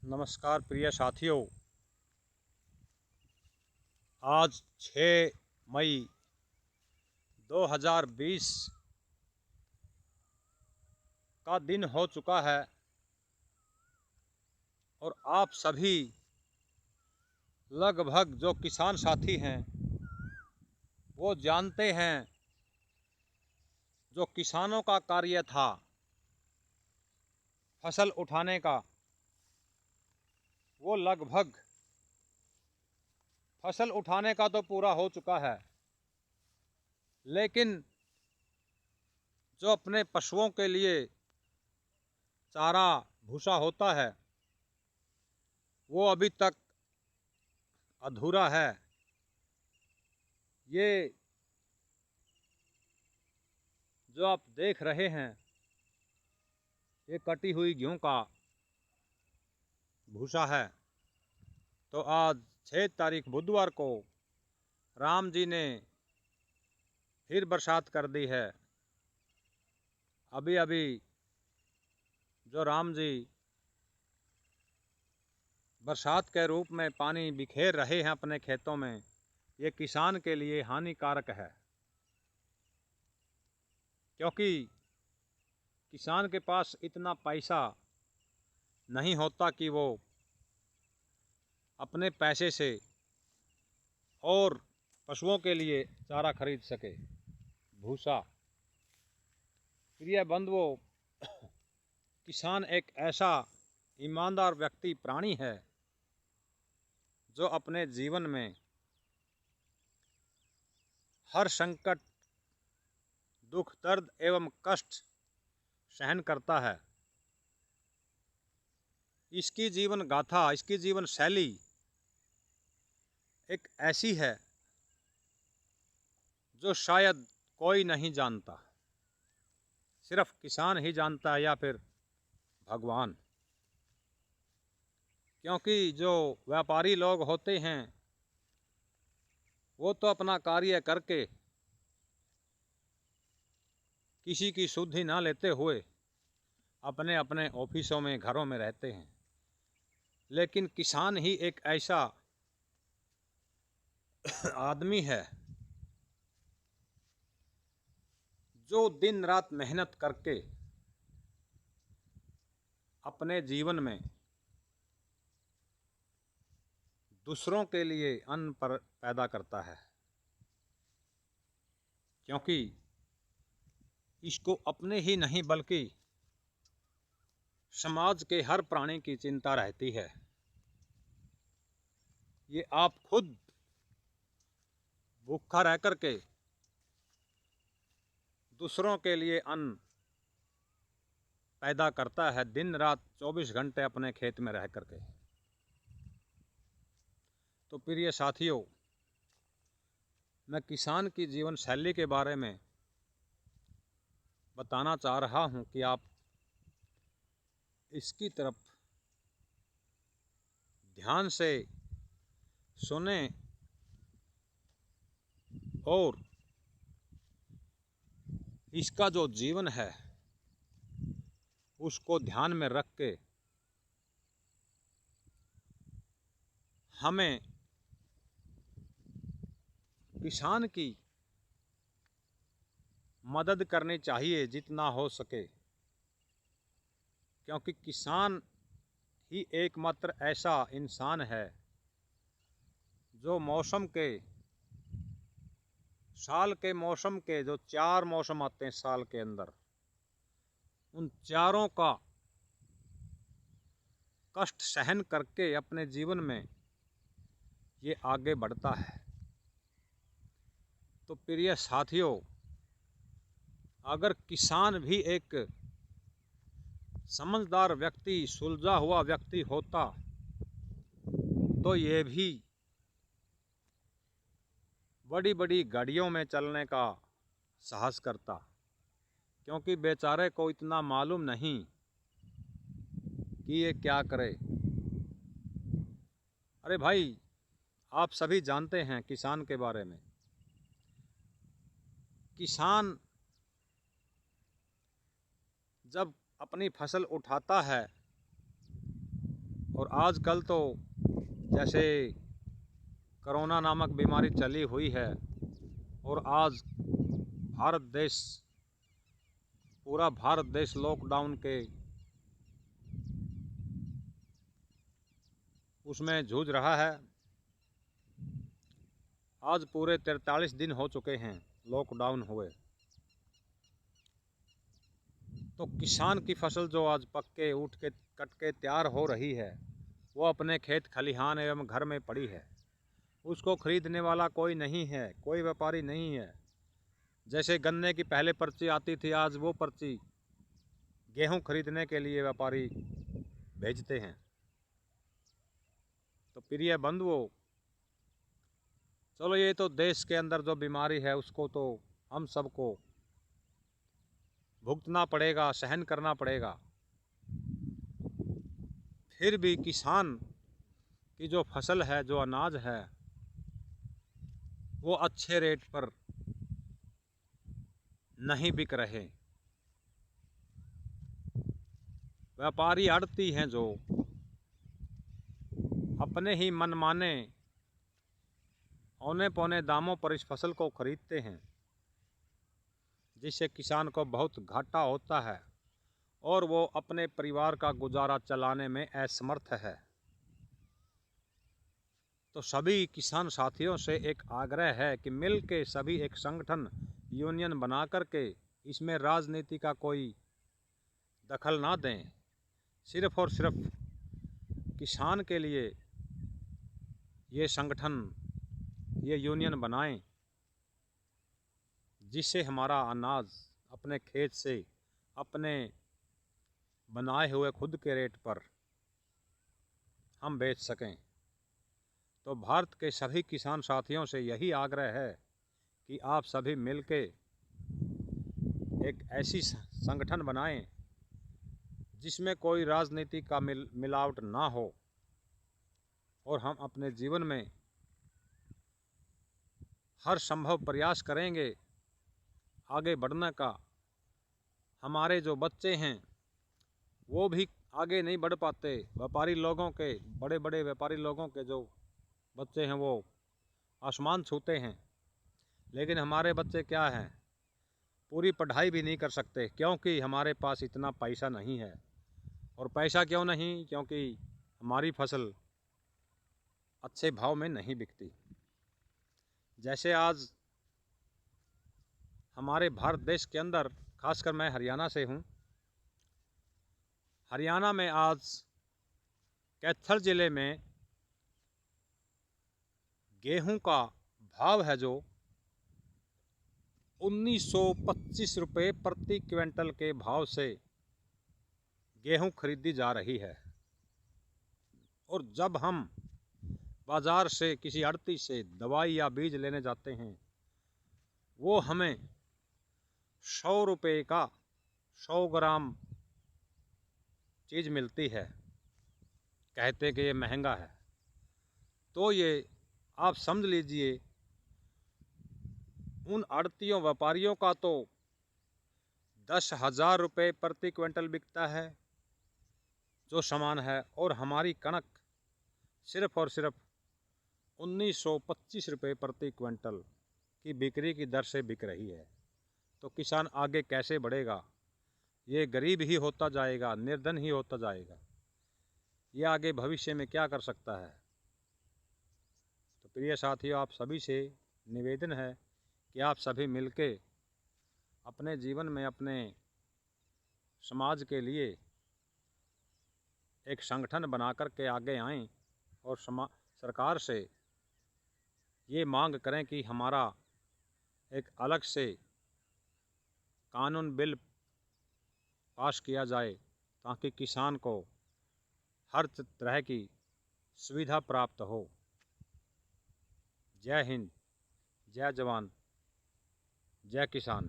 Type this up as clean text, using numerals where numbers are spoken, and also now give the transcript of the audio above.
नमस्कार प्रिय साथियों। आज 6 मई 2020 का दिन हो चुका है और आप सभी लगभग जो किसान साथी हैं वो जानते हैं जो किसानों का कार्य था फसल उठाने का, वो लगभग फसल उठाने का तो पूरा हो चुका है, लेकिन जो अपने पशुओं के लिए चारा भूसा होता है वो अभी तक अधूरा है। ये जो आप देख रहे हैं ये कटी हुई गेहूं का भूसा है। तो आज 6 तारीख बुधवार को राम जी ने फिर बरसात कर दी है। अभी अभी जो राम जी बरसात के रूप में पानी बिखेर रहे हैं अपने खेतों में, ये किसान के लिए हानिकारक है, क्योंकि किसान के पास इतना पैसा नहीं होता कि वो अपने पैसे से और पशुओं के लिए चारा खरीद सके, भूसा। प्रिय बंधुओं, किसान एक ऐसा ईमानदार व्यक्ति प्राणी है जो अपने जीवन में हर संकट, दुख, दर्द एवं कष्ट सहन करता है। इसकी जीवन गाथा, इसकी जीवन शैली एक ऐसी है जो शायद कोई नहीं जानता, सिर्फ किसान ही जानता है या फिर भगवान। क्योंकि जो व्यापारी लोग होते हैं वो तो अपना कार्य करके किसी की सुधि ना लेते हुए अपने अपने ऑफिसों में, घरों में रहते हैं, लेकिन किसान ही एक ऐसा आदमी है जो दिन रात मेहनत करके अपने जीवन में दूसरों के लिए अन्न पैदा करता है, क्योंकि इसको अपने ही नहीं बल्कि समाज के हर प्राणी की चिंता रहती है। ये आप खुद भूखा रह करके दूसरों के लिए अन्न पैदा करता है, दिन रात 24 घंटे अपने खेत में रह करके। तो प्रिय साथियों, मैं किसान की जीवन शैली के बारे में बताना चाह रहा हूं कि आप इसकी तरफ ध्यान से सुने और इसका जो जीवन है उसको ध्यान में रख के हमें किसान की मदद करनी चाहिए जितना हो सके, क्योंकि किसान ही एकमात्र ऐसा इंसान है जो साल के मौसम के जो 4 मौसम आते हैं साल के अंदर, उन चारों का कष्ट सहन करके अपने जीवन में ये आगे बढ़ता है। तो प्रिय साथियों, अगर किसान भी एक समझदार व्यक्ति, सुलझा हुआ व्यक्ति होता तो ये भी बड़ी बड़ी गाड़ियों में चलने का साहस करता, क्योंकि बेचारे को इतना मालूम नहीं कि ये क्या करे। अरे भाई, आप सभी जानते हैं किसान के बारे में। किसान जब अपनी फसल उठाता है और आजकल तो जैसे कोरोना नामक बीमारी चली हुई है और आज पूरा भारत देश लॉकडाउन के उसमें जूझ रहा है। आज पूरे 43 दिन हो चुके हैं लॉकडाउन हुए। तो किसान की फसल जो आज पक के उठ के कट के तैयार हो रही है वो अपने खेत खलिहान एवं घर में पड़ी है। उसको खरीदने वाला कोई नहीं है, कोई व्यापारी नहीं है। जैसे गन्ने की पहले पर्ची आती थी, आज वो पर्ची गेहूं खरीदने के लिए व्यापारी भेजते हैं। तो प्रिय बंधुओं, चलो ये तो देश के अंदर जो बीमारी है उसको तो हम सबको भुगतना पड़ेगा, सहन करना पड़ेगा। फिर भी किसान की जो फसल है, जो अनाज है, वो अच्छे रेट पर नहीं बिक रहे। व्यापारी आड़ती हैं जो अपने ही मनमाने औने पौने दामों पर इस फसल को खरीदते हैं, जिससे किसान को बहुत घाटा होता है और वो अपने परिवार का गुजारा चलाने में असमर्थ है। तो सभी किसान साथियों से एक आग्रह है कि मिल के सभी एक संगठन यूनियन बना करके इसमें राजनीति का कोई दखल ना दें। सिर्फ और सिर्फ किसान के लिए ये संगठन, ये यूनियन बनाएं, जिससे हमारा अनाज अपने खेत से अपने बनाए हुए खुद के रेट पर हम बेच सकें। तो भारत के सभी किसान साथियों से यही आग्रह है कि आप सभी मिलके एक ऐसी संगठन बनाएं जिसमें कोई राजनीति का मिलावट ना हो और हम अपने जीवन में हर संभव प्रयास करेंगे आगे बढ़ने का। हमारे जो बच्चे हैं वो भी आगे नहीं बढ़ पाते। व्यापारी लोगों के, बड़े बड़े व्यापारी लोगों के जो बच्चे हैं वो आसमान छूते हैं, लेकिन हमारे बच्चे क्या हैं, पूरी पढ़ाई भी नहीं कर सकते, क्योंकि हमारे पास इतना पैसा नहीं है। और पैसा क्यों नहीं? क्योंकि हमारी फसल अच्छे भाव में नहीं बिकती। जैसे आज हमारे भारत देश के अंदर, खासकर मैं हरियाणा से हूँ, हरियाणा में आज कैथल ज़िले में गेहूं का भाव है जो 1925 रुपये प्रति क्विंटल के भाव से गेहूं खरीदी जा रही है। और जब हम बाज़ार से किसी आड़ती से दवाई या बीज लेने जाते हैं, वो हमें 100 रुपये का 100 ग्राम चीज़ मिलती है, कहते कि ये महंगा है। तो ये आप समझ लीजिए, उन आड़तियों व्यापारियों का तो 10,000 रुपये प्रति क्विंटल बिकता है जो सामान है, और हमारी कणक सिर्फ और सिर्फ 1925 रुपये प्रति क्विंटल की बिक्री की दर से बिक रही है। तो किसान आगे कैसे बढ़ेगा? ये गरीब ही होता जाएगा, निर्धन ही होता जाएगा। ये आगे भविष्य में क्या कर सकता है? तो प्रिय साथियों, आप सभी से निवेदन है कि आप सभी मिलके अपने जीवन में, अपने समाज के लिए एक संगठन बना कर के आगे आएं और सरकार से ये मांग करें कि हमारा एक अलग से कानून बिल पास किया जाए, ताकि किसान को हर तरह की सुविधा प्राप्त हो। जय हिंद, जय जवान, जय किसान।